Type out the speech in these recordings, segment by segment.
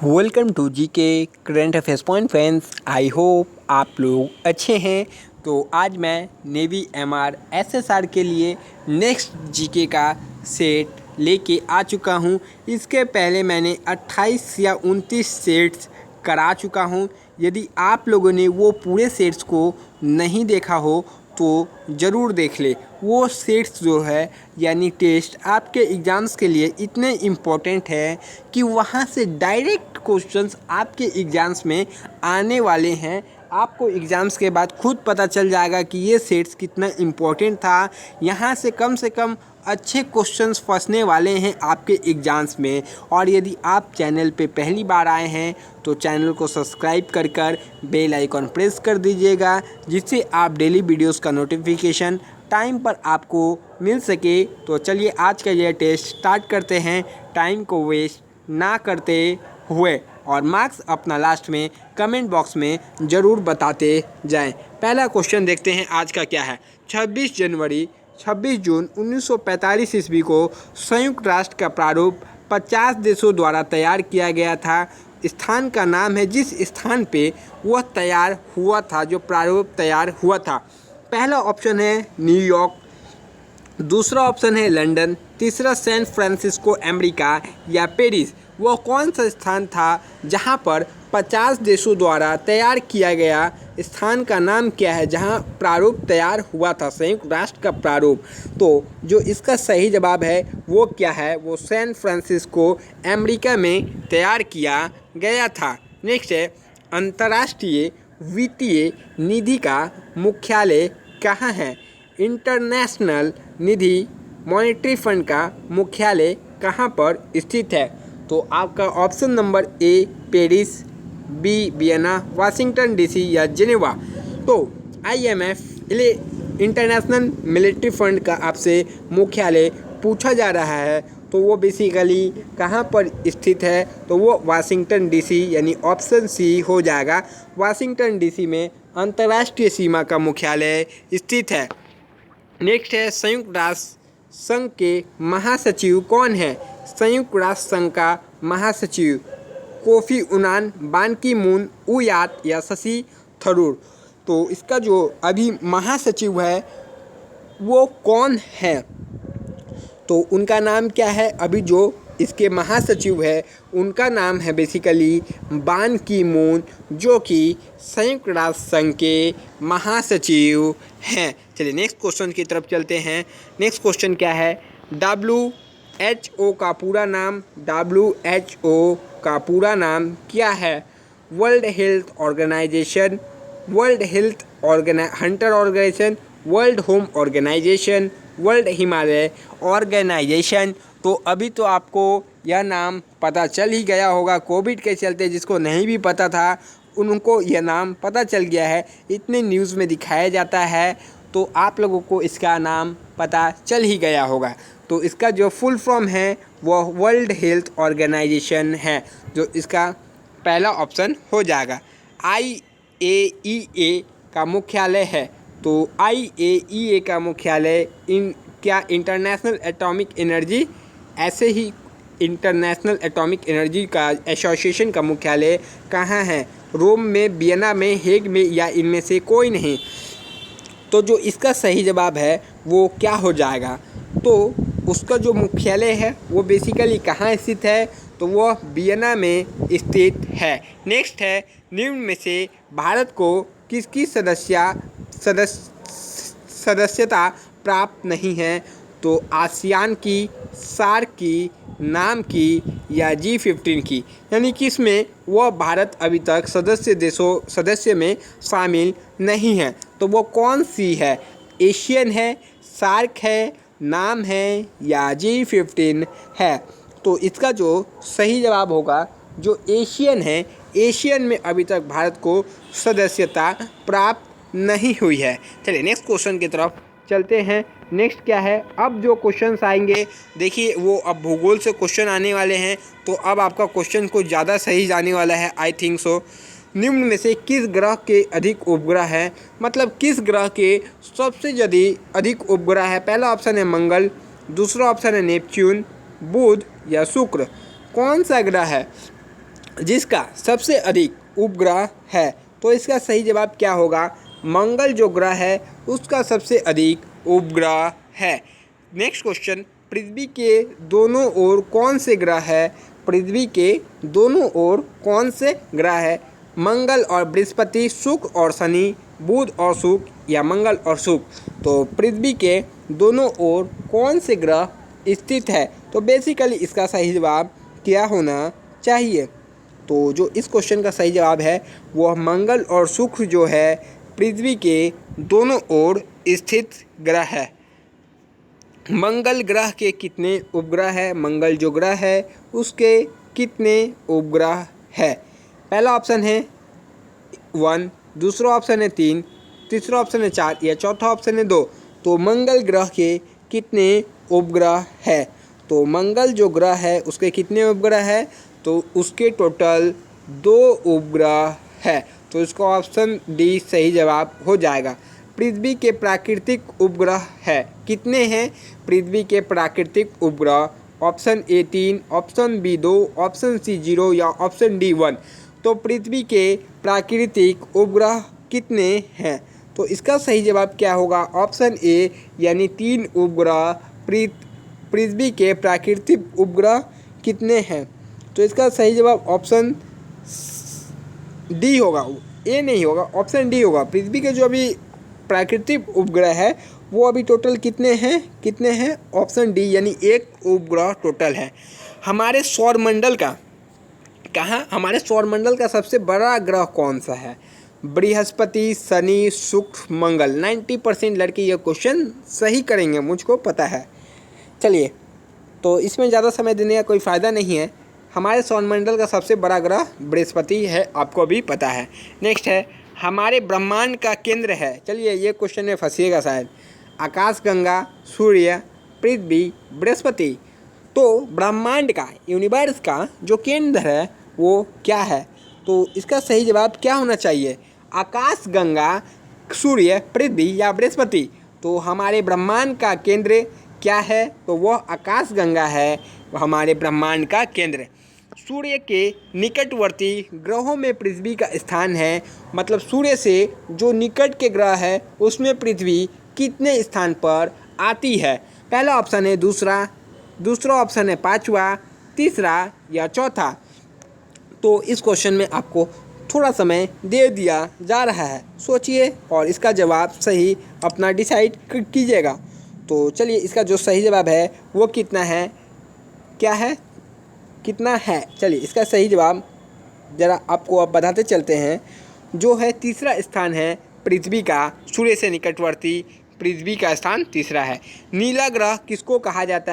Welcome to GK current affairs point friends. I hope आप लोग अच्छे हैं। तो आज मैं नेवी एमआर एसएसआर के लिए नेक्स्ट जीके का सेट लेके आ चुका हूं। इसके पहले मैंने 28 या 29 सेट्स करा चुका हूं। यदि आप लोगों ने वो पूरे सेट्स को नहीं देखा हो तो ज़रूर देख ले। वो सेट्स जो है यानी टेस्ट आपके एग्ज़ाम्स के लिए इतने इम्पोर्टेंट है कि वहाँ से डायरेक्ट क्वेश्चंस आपके एग्ज़ाम्स में आने वाले हैं। आपको एग्ज़ाम्स के बाद खुद पता चल जाएगा कि ये सेट्स कितना इम्पोर्टेंट था। यहाँ से कम अच्छे क्वेश्चंस फंसने वाले हैं आपके एग्ज़ाम्स में। और यदि आप चैनल पे पहली बार आए हैं तो चैनल को सब्सक्राइब कर बेल आइकॉन प्रेस कर दीजिएगा, जिससे आप डेली वीडियोस का नोटिफिकेशन टाइम पर आपको मिल सके। तो चलिए आज का यह टेस्ट स्टार्ट करते हैं, टाइम को वेस्ट ना करते हुए। और मार्क्स अपना लास्ट में कमेंट बॉक्स में ज़रूर बताते जाएं। पहला क्वेश्चन देखते हैं आज का क्या है। 26 जून 1945 ईस्वी को संयुक्त राष्ट्र का प्रारूप 50 देशों द्वारा तैयार किया गया था। स्थान का नाम है जिस स्थान पे वह तैयार हुआ था, जो प्रारूप तैयार हुआ था। पहला ऑप्शन है न्यूयॉर्क, दूसरा ऑप्शन है लंदन, तीसरा सैन फ्रांसिस्को अमेरिका या पेरिस। वह कौन सा स्थान था जहां पर 50 देशों द्वारा तैयार किया गया? स्थान का नाम क्या है जहां प्रारूप तैयार हुआ था, संयुक्त राष्ट्र का प्रारूप? तो जो इसका सही जवाब है वो क्या है? वो सैन फ्रांसिस्को अमेरिका में तैयार किया गया था। नेक्स्ट है अंतर्राष्ट्रीय वित्तीय निधि का मुख्यालय कहाँ है? इंटरनेशनल निधि मॉनेटरी फंड का मुख्यालय कहाँ पर स्थित है? तो आपका option number A Paris, B Vienna, Washington DC या जेनेवा। तो आईएमएफ इंटरनेशनल मिलिट्री फंड का आपसे मुख्यालय पूछा जा रहा है, तो वो बेसिकली कहाँ पर स्थित है? तो वो वाशिंगटन डीसी यानी ऑप्शन सी हो जाएगा। वाशिंगटन डीसी में अंतर्राष्ट्रीय सीमा का मुख्यालय स्थित है। नेक्स्ट है संयुक्त राष्ट्र संघ के महासचिव कौन है? संयुक्त राष्ट्र संघ का महासचिव कोफी अन्नान, बान की मून, उयात या शशि थरूर। तो इसका जो अभी महासचिव है वो कौन है? तो उनका नाम क्या है? अभी जो इसके महासचिव है उनका नाम है बेसिकली बान की मून, जो कि संयुक्त राष्ट्र संघ के महासचिव हैं। चलिए नेक्स्ट क्वेश्चन की तरफ चलते हैं। नेक्स्ट क्वेश्चन क्या है? WHO का पूरा नाम, WHO का पूरा नाम क्या है? World health organization, world hunter organization, world home organization, world Himalaya organization. तो अभी तो आपको यह नाम पता चल ही गया होगा। कोविड के चलते जिसको नहीं भी पता था उनको यह नाम पता चल गया है। इतने न्यूज़ में दिखाया जाता है तो आप लोगों को इसका नाम पता चल ही गया होगा। तो इसका जो फुल फॉर्म है वो वर्ल्ड हेल्थ ऑर्गेनाइजेशन है, जो इसका पहला ऑप्शन हो जाएगा। IAEA का मुख्यालय है, तो IAEA का मुख्यालय इंटरनेशनल एटॉमिक एनर्जी, ऐसे ही इंटरनेशनल एटॉमिक एनर्जी का एसोसिएशन का मुख्यालय कहाँ है? रोम में, वियना में, हेग में या इनमें से कोई नहीं। तो जो इसका सही जवाब है वो क्या हो जाएगा? तो उसका जो मुख्यालय है वो बेसिकली कहाँ स्थित है? तो वो वियना में स्थित है। नेक्स्ट है निम्न में से भारत को किसकी सदस्यता प्राप्त नहीं है? तो आसियान की, सार्क की, नाम की या G15 की। यानी कि इसमें वह भारत अभी तक सदस्य में शामिल नहीं है। तो वो कौन सी है? एशियन है, सार्क है, नाम है या G15 है? तो इसका जो सही जवाब होगा जो एशियन है, एशियन में अभी तक भारत को सदस्यता प्राप्त नहीं हुई है। चलिए नेक्स्ट क्वेश्चन की तरफ चलते हैं। नेक्स्ट क्या है? अब जो क्वेश्चंस आएंगे देखिए वो अब भूगोल से क्वेश्चन आने वाले हैं, तो अब आपका क्वेश्चन कुछ ज़्यादा सही जाने वाला है, आई थिंक सो। निम्न में से किस ग्रह के अधिक उपग्रह हैं? मतलब किस ग्रह के सबसे अधिक उपग्रह है? पहला ऑप्शन है मंगल, दूसरा ऑप्शन है नेपच्यून, बुध या शुक्र। कौन सा ग्रह है? जिसका सबसे अधिक उपग्रह है। तो इसका सही जवाब क्या होगा? मंगल जो ग्रह है उसका सबसे अधिक उपग्रह है। नेक्स्ट क्वेश्चन, पृथ्वी के दोनों ओर कौन से ग्रह है? पृथ्वी के दोनों ओर कौन से ग्रह है? मंगल और बृहस्पति, शुक्र और शनि, बुध और शुक्र या मंगल और शुक्र। तो पृथ्वी के दोनों ओर कौन से ग्रह स्थित है? तो बेसिकली इसका सही जवाब क्या होना चाहिए? तो जो इस क्वेश्चन का सही जवाब है वह मंगल और शुक्र जो है पृथ्वी के दोनों ओर स्थित ग्रह है। मंगल ग्रह के कितने उपग्रह है? मंगल जो ग्रह है उसके कितने उपग्रह है? पहला ऑप्शन है 1, दूसरा ऑप्शन है 3, तीसरा ऑप्शन है 4 या चौथा ऑप्शन है 2। तो मंगल ग्रह के कितने उपग्रह है? तो मंगल जो ग्रह है उसके कितने उपग्रह है? तो उसके टोटल 2 उपग्रह है। तो इसका ऑप्शन डी सही जवाब हो जाएगा। पृथ्वी के प्राकृतिक उपग्रह है कितने हैं? पृथ्वी के प्राकृतिक उपग्रह option A 3, option B 2, option C 0 या ऑप्शन डी 1। तो पृथ्वी के प्राकृतिक उपग्रह कितने हैं? तो इसका सही जवाब क्या होगा? ऑप्शन ए यानी 3 उपग्रह। पृथ्वी के प्राकृतिक उपग्रह कितने हैं? तो इसका सही जवाब ऑप्शन डी होगा, ए नहीं होगा, ऑप्शन डी होगा। पृथ्वी के जो अभी प्राकृतिक उपग्रह है वो अभी टोटल कितने हैं? ऑप्शन डी यानी 1 उपग्रह टोटल है। हमारे सौरमंडल का सबसे बड़ा ग्रह कौन सा है? बृहस्पति, शनि, शुक्र, मंगल। 90% लड़के ये क्वेश्चन सही करेंगे, मुझको पता है। चलिए, तो इसमें ज़्यादा समय देने का कोई फ़ायदा नहीं है। हमारे सौरमंडल का सबसे बड़ा ग्रह बृहस्पति है, आपको भी पता है। नेक्स्ट है, हमारे ब्रह्मांड का केंद्र है। चलिए, ये क्वेश्चन में फंसिएगा शायद। आकाशगंगा, सूर्य, पृथ्वी, बृहस्पति। तो ब्रह्मांड का, यूनिवर्स का जो केंद्र है वो क्या है? तो इसका सही जवाब क्या होना चाहिए? आकाशगंगा, सूर्य, पृथ्वी या बृहस्पति। तो हमारे ब्रह्मांड का केंद्र क्या है? तो वह आकाशगंगा है, हमारे ब्रह्मांड का केंद्र। सूर्य के निकटवर्ती ग्रहों में पृथ्वी का स्थान है। मतलब सूर्य से जो निकट के ग्रह है उसमें पृथ्वी कितने स्थान पर आती है? पहला ऑप्शन है दूसरा ऑप्शन है 5वां, तीसरा या चौथा। तो इस क्वेश्चन में आपको थोड़ा समय दे दिया जा रहा है, सोचिए और इसका जवाब सही अपना डिसाइड कीजिएगा। तो चलिए, इसका जो सही जवाब है वो कितना है? चलिए, इसका सही जवाब ज़रा आपको अब बताते चलते हैं। जो है तीसरा स्थान है पृथ्वी का, सूर्य से निकटवर्ती पृथ्वी का स्थान तीसरा है। नीला ग्रह किसको कहा जाता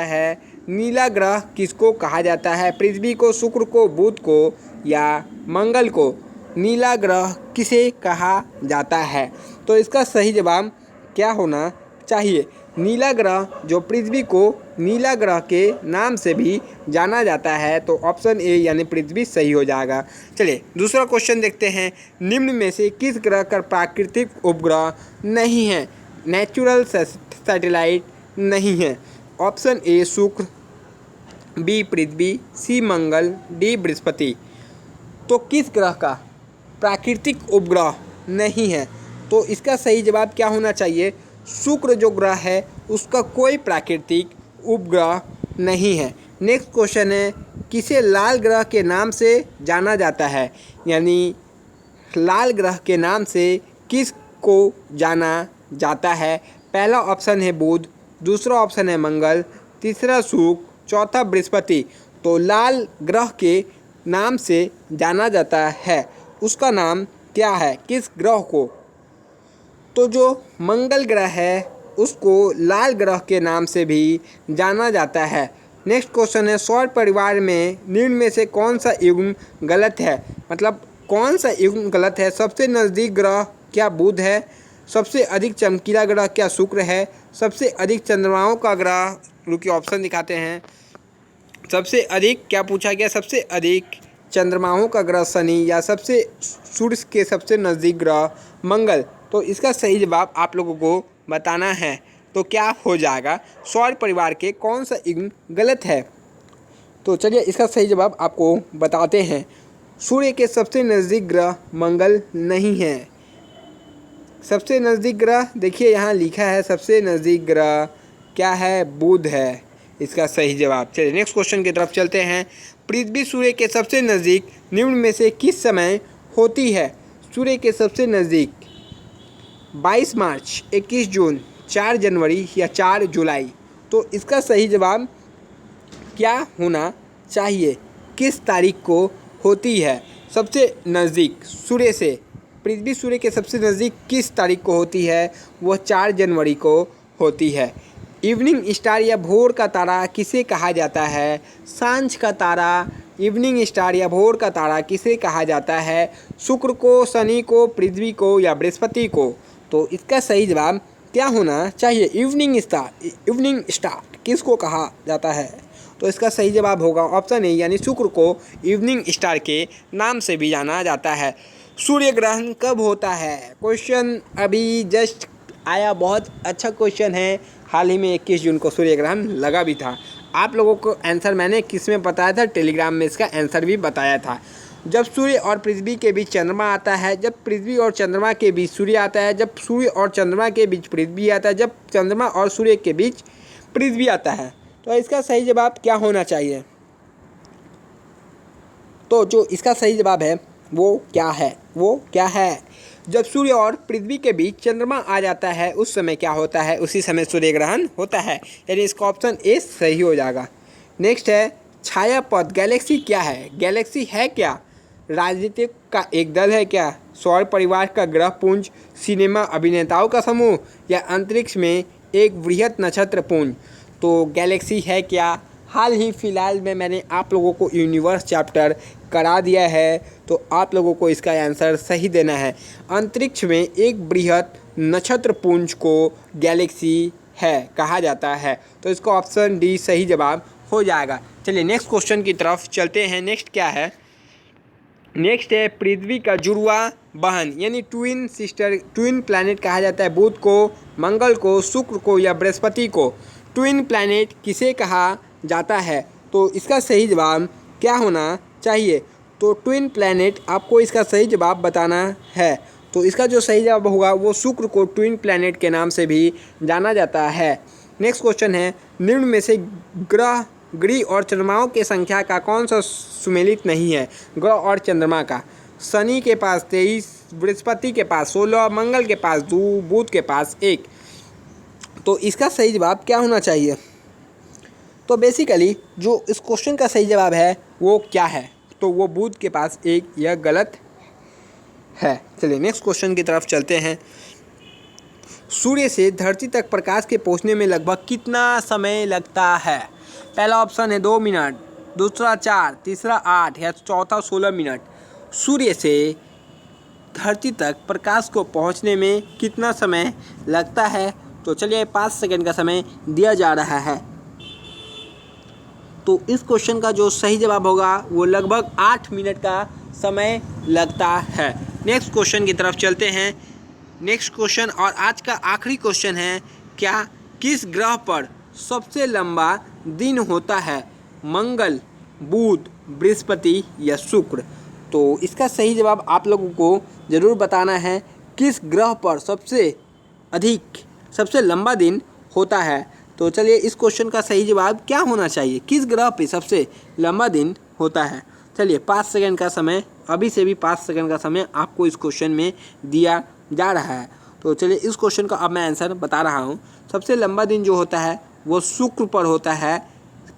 है? पृथ्वी को, शुक्र को, बुध को या मंगल को नीला ग्रह किसे कहा जाता है? तो इसका सही जवाब क्या होना चाहिए? नीला ग्रह जो पृथ्वी को नीला ग्रह के नाम से भी जाना जाता है। तो ऑप्शन ए यानी पृथ्वी सही हो जाएगा। चलिए, दूसरा क्वेश्चन देखते हैं। निम्न में से किस ग्रह का प्राकृतिक उपग्रह नहीं है? नेचुरल सैटेलाइट नहीं है। ऑप्शन ए शुक्र, बी पृथ्वी, सी मंगल, डी बृहस्पति। तो किस ग्रह का प्राकृतिक उपग्रह नहीं है? तो इसका सही जवाब क्या होना चाहिए? शुक्र जो ग्रह है उसका कोई प्राकृतिक उपग्रह नहीं है। नेक्स्ट क्वेश्चन है, किसे लाल ग्रह के नाम से जाना जाता है? यानी लाल ग्रह के नाम से किस को जाना जाता है? पहला ऑप्शन है बुध, दूसरा ऑप्शन है मंगल, तीसरा शुक्र, चौथा बृहस्पति। तो लाल ग्रह के नाम से जाना जाता है, उसका नाम क्या है? किस ग्रह को? तो जो मंगल ग्रह है उसको लाल ग्रह के नाम से भी जाना जाता है। नेक्स्ट क्वेश्चन है, सौर परिवार में निम्न में से कौन सा युग्म गलत है? मतलब कौन सा युग्म गलत है? सबसे नज़दीक ग्रह क्या बुध है? सबसे अधिक चमकीला ग्रह क्या शुक्र है? सबसे अधिक चंद्रमाओं का ग्रह, रुकिए ऑप्शन दिखाते हैं। सबसे अधिक क्या पूछा गया? सबसे अधिक चंद्रमाओं का ग्रह शनि या सबसे सूर्य के सबसे नज़दीक ग्रह मंगल। तो इसका सही जवाब आप लोगों को बताना है। तो क्या हो जाएगा? सौर परिवार के कौन सा युग्म गलत है? तो चलिए, इसका सही जवाब आपको बताते हैं। सूर्य के सबसे नज़दीक ग्रह मंगल नहीं है। सबसे नज़दीक ग्रह देखिए यहाँ लिखा है, सबसे नज़दीक ग्रह क्या है? बुध है इसका सही जवाब। चलिए नेक्स्ट क्वेश्चन की तरफ चलते हैं। पृथ्वी सूर्य के सबसे नज़दीक निम्न में से किस समय होती है? सूर्य के सबसे नज़दीक 22 मार्च, 21 जून, 4 जनवरी या 4 जुलाई। तो इसका सही जवाब क्या होना चाहिए? किस तारीख को होती है सबसे नज़दीक सूर्य से? पृथ्वी सूर्य के सबसे नज़दीक किस तारीख को होती है? वह 4 जनवरी को होती है। इवनिंग स्टार या भोर का तारा किसे कहा जाता है? सांझ का तारा, इवनिंग स्टार या भोर का तारा किसे कहा जाता है? शुक्र को, शनि को, पृथ्वी को या बृहस्पति को? तो इसका सही जवाब क्या होना चाहिए? इवनिंग स्टार किसको कहा जाता है? तो इसका सही जवाब होगा ऑप्शन ए यानी शुक्र को इवनिंग स्टार के नाम से भी जाना जाता है। सूर्य ग्रहण कब होता है? क्वेश्चन अभी जस्ट आया, बहुत अच्छा क्वेश्चन है। हाल ही में 21 जून को सूर्य ग्रहण लगा भी था। आप लोगों को आंसर मैंने किस में बताया था? टेलीग्राम में इसका आंसर भी बताया था। जब सूर्य और पृथ्वी के बीच चंद्रमा आता है, जब पृथ्वी और चंद्रमा के बीच सूर्य आता है, जब सूर्य और चंद्रमा के बीच पृथ्वी आता है, जब चंद्रमा और सूर्य के बीच पृथ्वी आता है। तो इसका सही जवाब क्या होना चाहिए? तो जो इसका सही जवाब है वो क्या है? जब सूर्य और पृथ्वी के बीच चंद्रमा आ जाता है उस समय क्या होता है? उसी समय सूर्य ग्रहण होता है, यानी इसका ऑप्शन ए सही हो जाएगा। नेक्स्ट है छायापथ। गैलेक्सी क्या है? गैलेक्सी है क्या? राजनीतिक का एक दल है क्या? सौर परिवार का ग्रह पुंज, सिनेमा अभिनेताओं का समूह या अंतरिक्ष में एक वृहत नक्षत्र पुंज? तो गैलेक्सी है क्या? हाल ही फ़िलहाल में मैंने आप लोगों को यूनिवर्स चैप्टर करा दिया है, तो आप लोगों को इसका आंसर सही देना है। अंतरिक्ष में एक वृहत नक्षत्र पुंज को गैलेक्सी है कहा जाता है, तो इसका ऑप्शन डी सही जवाब हो जाएगा। चलिए नेक्स्ट क्वेश्चन की तरफ चलते हैं। नेक्स्ट क्या है? नेक्स्ट है पृथ्वी का जुड़वा बहन यानी ट्विन प्लैनेट कहा जाता है बुध को, मंगल को, शुक्र को या बृहस्पति को? ट्विन प्लैनेट किसे कहा जाता है? तो इसका सही जवाब क्या होना चाहिए? तो ट्विन प्लैनेट आपको इसका सही जवाब बताना है। तो इसका जो सही जवाब होगा वो शुक्र को ट्विन प्लैनेट के नाम से भी जाना जाता है। नेक्स्ट क्वेश्चन है निम्न में से ग्रह और चंद्रमाओं की संख्या का कौन सा सुमेलित नहीं है? ग्रह और चंद्रमा का। शनि के पास 23, बृहस्पति के पास 16, मंगल के पास 2, बुध के पास 1। तो इसका सही जवाब क्या होना चाहिए? तो बेसिकली जो इस क्वेश्चन का सही जवाब है वो क्या है? तो वो बुध के पास 1, यह गलत है। चलिए नेक्स्ट क्वेश्चन की तरफ चलते हैं। सूर्य से धरती तक प्रकाश के पहुंचने में लगभग कितना समय लगता है? पहला ऑप्शन है 2 मिनट, दूसरा 4, तीसरा 8 या चौथा 16 मिनट। सूर्य से धरती तक प्रकाश को पहुंचने में कितना समय लगता है? तो चलिए 5 सेकंड का समय दिया जा रहा है। तो इस क्वेश्चन का जो सही जवाब होगा वो लगभग 8 मिनट का समय लगता है। नेक्स्ट क्वेश्चन की तरफ चलते हैं। नेक्स्ट क्वेश्चन और आज का आखिरी क्वेश्चन है, क्या किस ग्रह पर सबसे लंबा दिन होता है? मंगल, बुध, बृहस्पति या शुक्र? तो इसका सही जवाब आप लोगों को ज़रूर बताना है। किस ग्रह पर सबसे लंबा दिन होता है? तो चलिए इस क्वेश्चन का सही जवाब क्या होना चाहिए? किस ग्रह पे सबसे लंबा दिन होता है? चलिए 5 सेकंड का समय, अभी से भी 5 सेकंड का समय आपको इस क्वेश्चन में दिया जा रहा है। तो चलिए इस क्वेश्चन का अब मैं आंसर बता रहा हूँ। सबसे लंबा दिन जो होता है वो शुक्र पर होता है।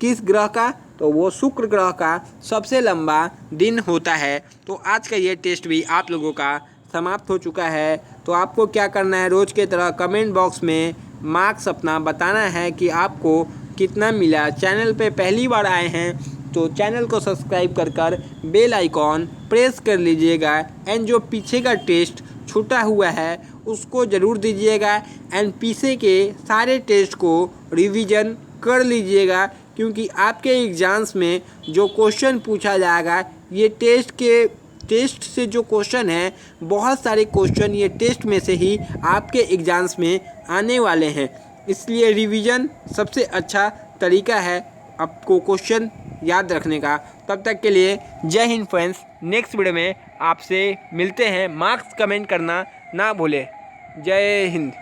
किस ग्रह का? तो वो शुक्र ग्रह का सबसे लंबा दिन होता है। तो आज का ये टेस्ट भी आप लोगों का समाप्त हो चुका है। तो आपको क्या करना है, रोज़ की तरह कमेंट बॉक्स में मार्क्स अपना बताना है कि आपको कितना मिला। चैनल पे पहली बार आए हैं तो चैनल को सब्सक्राइब कर बेल आइकॉन प्रेस कर लीजिएगा एंड जो पीछे का टेस्ट छूटा हुआ है उसको ज़रूर दीजिएगा एंड पीछे के सारे टेस्ट को रिवीजन कर लीजिएगा, क्योंकि आपके एग्ज़ाम्स में जो क्वेश्चन पूछा जाएगा ये टेस्ट से जो क्वेश्चन है, बहुत सारे क्वेश्चन ये टेस्ट में से ही आपके एग्ज़ाम्स में आने वाले हैं। इसलिए रिवीजन सबसे अच्छा तरीका है आपको क्वेश्चन याद रखने का। तब तक के लिए जय हिंद फ्रेंड्स। नेक्स्ट वीडियो में आपसे मिलते हैं। मार्क्स कमेंट करना ना भूलें। जय हिंद।